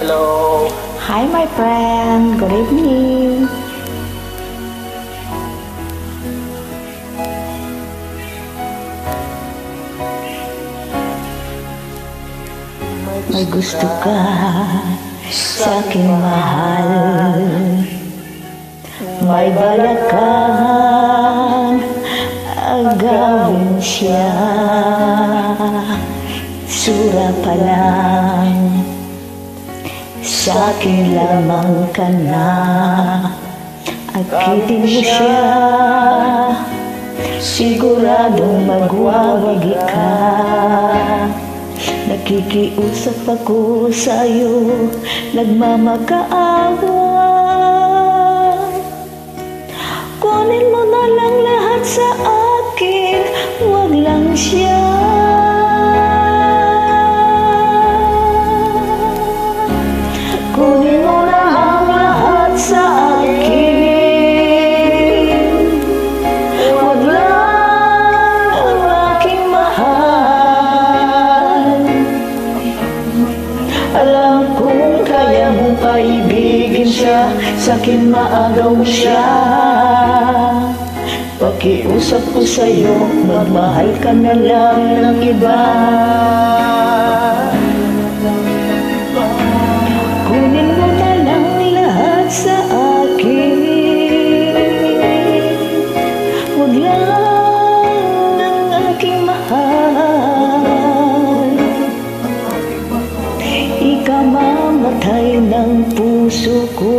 Hello. Hi, my friend. Good evening. May gusto ka sa aking mahal. May balak kang agawin siya. Sura pa lang, sa akin lamang ka na. Akitin mo siya, siguradong magwawagi ka. Nakikiusap ako sa'yo, nagmamakaawa. Kunin mo na lang lahat sa akin, wag lang siya. Kunin mo na ang lahat sa akin, wag lang ang aking mahal. Alam kong kaya mong paibigin siya, sa'kin maagaw mo siya. Pakiusap ko sa'yo, magmahal ka na lang ng iba. Kunin mo na lang lahat sa akin, wag lang ang aking mahal. Ikamamatay ng puso ko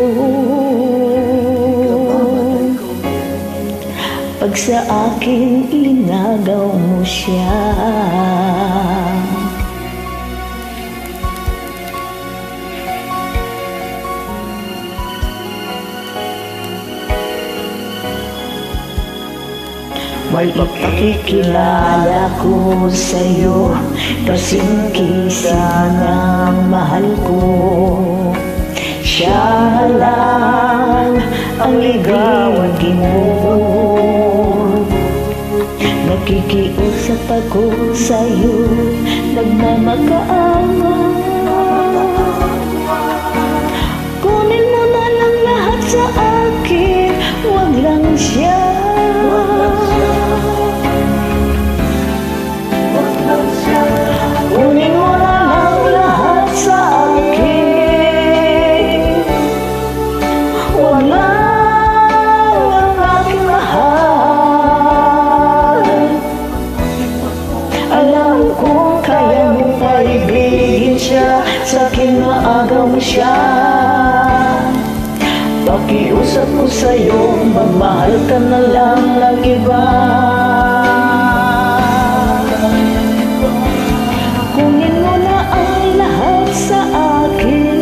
pag sa akin inagaw mo siya. May ipakikilala ko sa'yo, kasing kisa ng mahal ko. Siya lang ang ligawagin mo. Nakikiusap ako sa'yo, nagmamakaawa. Kunin mo na lang lahat sa akin, wag lang siya. Kunin mo na lang lahat sa akin, wag lang ang aking mahal. Alam ko kaya mong paibigin siya, sa'kin maagaw mo siya. Pakiusap ko sa'yo, magmahal ka na lang ng iba. Kunin mo na ang lahat sa akin,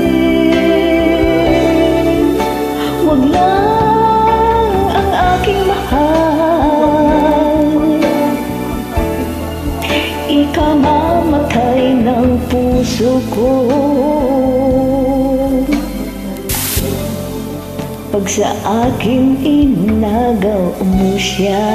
wag lang ang aking mahal. Ikamamatay ng puso ko pag sa akin inagaw mo siya.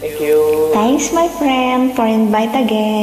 Thank you. Thanks, my friend, for invite again.